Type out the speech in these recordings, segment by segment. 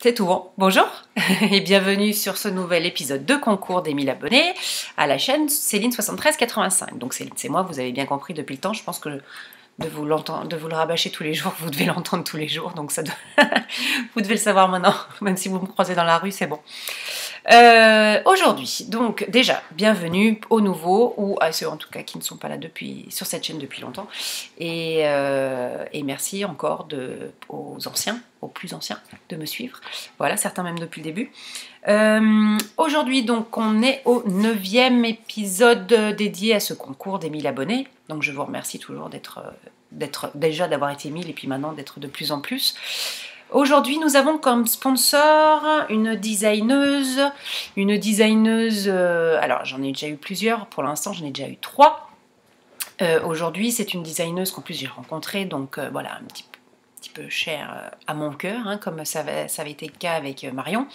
C'est tout bon. Bonjour et bienvenue sur ce nouvel épisode de concours des 1000 abonnés à la chaîne Céline7385. Donc Céline, c'est moi, vous avez bien compris depuis le temps. Je pense que de vous le rabâcher tous les jours, vous devez l'entendre tous les jours. Donc ça doit... vous devez le savoir maintenant, même si vous me croisez dans la rue, c'est bon. Aujourd'hui, donc déjà, bienvenue aux nouveaux, ou à ceux en tout cas qui ne sont pas là sur cette chaîne depuis longtemps. Et merci encore aux anciens, aux plus anciens, de me suivre. Voilà, certains même depuis le début. Aujourd'hui, donc, on est au 9e épisode dédié à ce concours des 1000 abonnés. Donc, je vous remercie toujours d'avoir été 1000 et puis maintenant d'être de plus en plus. Aujourd'hui, nous avons comme sponsor une designeuse. Alors, j'en ai déjà eu plusieurs. Pour l'instant, j'en ai déjà eu 3. Aujourd'hui, c'est une designeuse qu'en plus j'ai rencontrée. Donc, voilà, un petit peu chère à mon cœur, hein, comme ça avait été le cas avec Marion.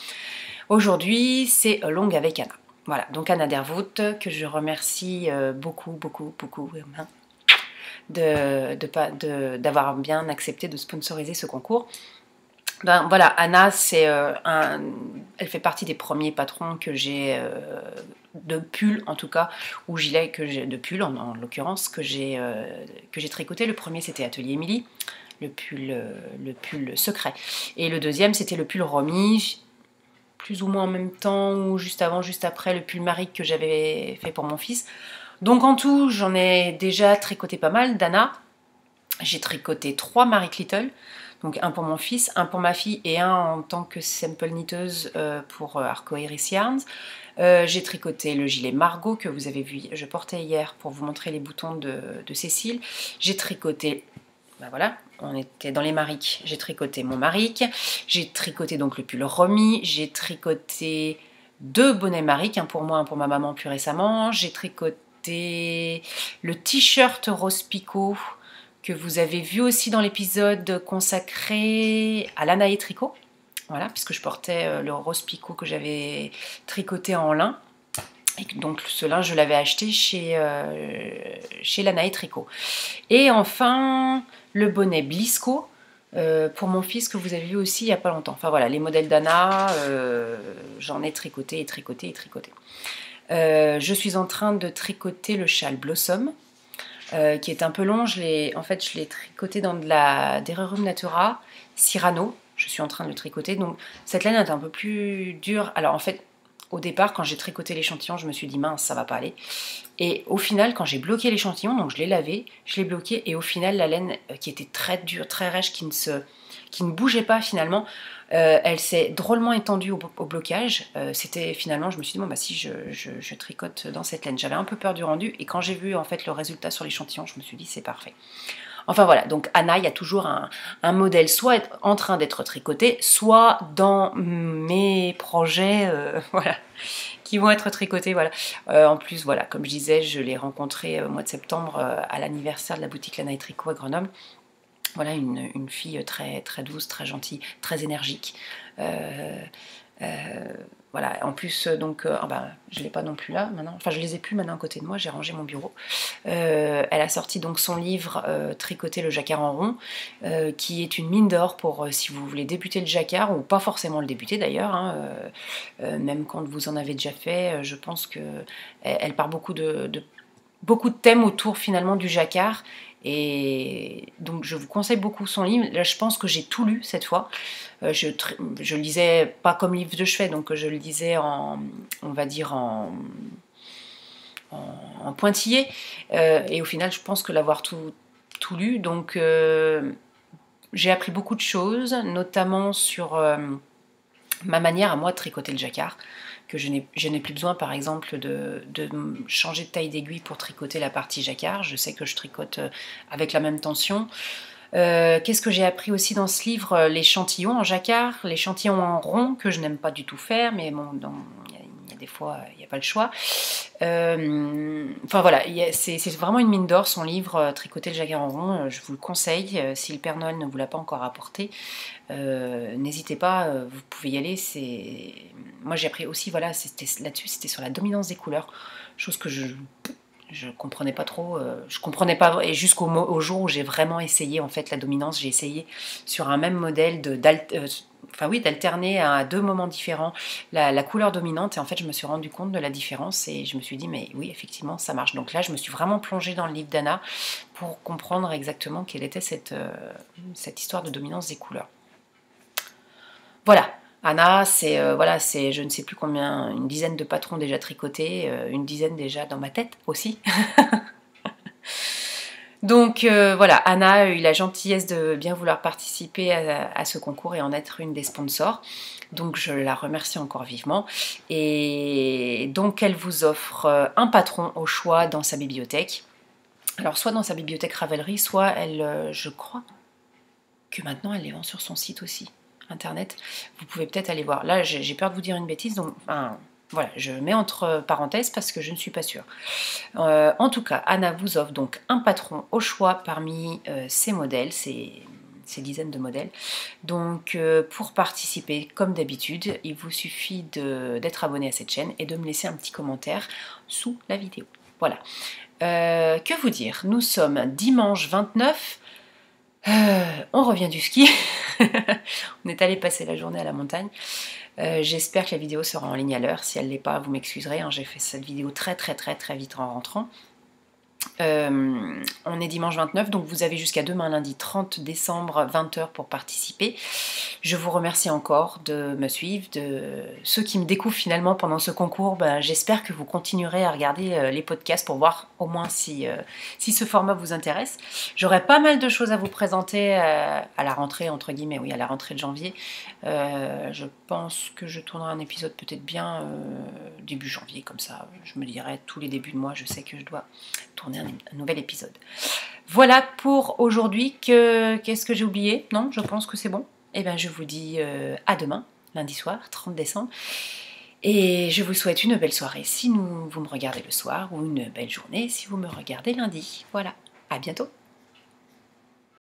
Aujourd'hui, c'est Longue avec Anna. Voilà, donc Anna Dervoot, que je remercie beaucoup d'avoir bien accepté de sponsoriser ce concours. Ben, voilà, Anna, elle fait partie des premiers patrons que j'ai de pull, en tout cas, ou gilet de pull, en l'occurrence, que j'ai tricoté. Le premier, c'était Atelier Émilie, le pull secret. Et le deuxième, c'était le pull Romy, plus ou moins en même temps, ou juste avant, juste après, le pull Marie que j'avais fait pour mon fils. Donc en tout, j'en ai déjà tricoté pas mal d'Anna. J'ai tricoté 3 Marie Little. Donc un pour mon fils, un pour ma fille et un en tant que sample knitteuse pour Arcoiris Yarns. J'ai tricoté le gilet Margot que vous avez vu, je portais hier pour vous montrer les boutons de Cécile. J'ai tricoté, ben voilà, on était dans les mariques. J'ai tricoté mon marique. J'ai tricoté donc le pull Romy. J'ai tricoté 2 bonnets mariques, un pour moi, un pour ma maman plus récemment. J'ai tricoté le t-shirt Rose Picot que vous avez vu aussi dans l'épisode consacré à l'Anaé Tricot, voilà, puisque je portais le rose picot que j'avais tricoté en lin, et donc ce lin je l'avais acheté chez l'Anaé Tricot. Et enfin, le bonnet Blisco, pour mon fils que vous avez vu aussi il n'y a pas longtemps. Enfin voilà, les modèles d'Anna, j'en ai tricoté et tricoté et tricoté. Je suis en train de tricoter le châle Blossom, qui est un peu long. Je l'ai tricoté dans des Rerum Natura Cyrano. Je suis en train de le tricoter. Donc cette laine est un peu plus dure. Alors en fait, au départ, quand j'ai tricoté l'échantillon, je me suis dit mince, ça va pas aller. Et au final, quand j'ai bloqué l'échantillon, donc je l'ai lavé, je l'ai bloqué, et au final, la laine qui était très dure, très rêche, qui ne bougeait pas finalement, elle s'est drôlement étendue au blocage. C'était finalement, je me suis dit bon bah si je tricote dans cette laine. J'avais un peu peur du rendu, et quand j'ai vu en fait le résultat sur l'échantillon, je me suis dit c'est parfait. Enfin voilà, donc Anna, il y a toujours un modèle soit en train d'être tricoté, soit dans mes projets, voilà, qui vont être tricotés, voilà. En plus, voilà, comme je disais, je l'ai rencontré au mois de septembre à l'anniversaire de la boutique L'Anaé Tricot à Grenoble. Voilà, une fille très, très douce, très gentille, très énergique. Voilà, en plus, donc, je ne l'ai pas non plus là maintenant, enfin je les ai plus maintenant à côté de moi, j'ai rangé mon bureau. Elle a sorti donc son livre Tricoter le jacquard en rond, qui est une mine d'or pour si vous voulez débuter le jacquard, ou pas forcément le débuter d'ailleurs, hein, même quand vous en avez déjà fait, je pense qu'elle part beaucoup de thèmes autour finalement du jacquard. Et donc je vous conseille beaucoup son livre. Là je pense que j'ai tout lu cette fois. Je lisais pas comme livre de chevet, donc je le lisais on va dire en pointillé. Et au final je pense que l'avoir tout lu. Donc j'ai appris beaucoup de choses, notamment sur ma manière à moi de tricoter le jacquard. Que je n'ai plus besoin par exemple de changer de taille d'aiguille pour tricoter la partie jacquard. Je sais que je tricote avec la même tension. Qu'est-ce que j'ai appris aussi dans ce livre? L'échantillon en jacquard, l'échantillon en rond que je n'aime pas du tout faire, mais bon, il y a des fois il n'y a pas le choix. Enfin voilà, c'est vraiment une mine d'or son livre Tricoter le jacquard en rond. Je vous le conseille si le Père Noël ne vous l'a pas encore apporté. N'hésitez pas, vous pouvez y aller. Moi j'ai appris aussi, voilà, là-dessus, c'était sur la dominance des couleurs, chose que je comprenais pas trop, je comprenais pas, et jusqu'au jour où j'ai vraiment essayé en fait la dominance. J'ai essayé sur un même modèle enfin oui, d'alterner à 2 moments différents la couleur dominante. Et en fait, je me suis rendu compte de la différence et je me suis dit, mais oui, effectivement, ça marche. Donc là, je me suis vraiment plongée dans le livre d'Anna pour comprendre exactement quelle était cette histoire de dominance des couleurs. Voilà. Anna, c'est je ne sais plus combien, une dizaine de patrons déjà tricotés, une dizaine déjà dans ma tête aussi. Donc voilà, Anna a eu la gentillesse de bien vouloir participer à ce concours et en être une des sponsors. Donc je la remercie encore vivement. Et donc elle vous offre un patron au choix dans sa bibliothèque. Alors soit dans sa bibliothèque Ravelry, soit je crois que maintenant elle les vend sur son site aussi, internet. Vous pouvez peut-être aller voir. Là j'ai peur de vous dire une bêtise, donc voilà, je mets entre parenthèses parce que je ne suis pas sûre. En tout cas, Anna vous offre donc un patron au choix parmi ces modèles, ces dizaines de modèles. Donc pour participer, comme d'habitude, il vous suffit d'être abonné à cette chaîne et de me laisser un petit commentaire sous la vidéo. Voilà. Que vous dire? Nous sommes dimanche 29. On revient du ski. On est allé passer la journée à la montagne. J'espère que la vidéo sera en ligne à l'heure. Si elle ne l'est pas, vous m'excuserez, hein, j'ai fait cette vidéo très vite en rentrant. On est dimanche 29, donc vous avez jusqu'à demain lundi 30 décembre 20 h pour participer. Je vous remercie encore de me suivre, de ceux qui me découvrent finalement pendant ce concours. J'espère que vous continuerez à regarder les podcasts pour voir au moins si ce format vous intéresse. J'aurai pas mal de choses à vous présenter à la rentrée, entre guillemets, oui, à la rentrée de janvier. Je pense que je tournerai un épisode peut-être bien début janvier, comme ça je me dirai tous les débuts de mois, je sais que je dois tourner un nouvel épisode. Voilà pour aujourd'hui. Qu'est-ce que j'ai oublié? Non, je pense que c'est bon. Et bien je vous dis à demain, lundi soir, 30 décembre. Et je vous souhaite une belle soirée si vous me regardez le soir, ou une belle journée si vous me regardez lundi. Voilà, à bientôt.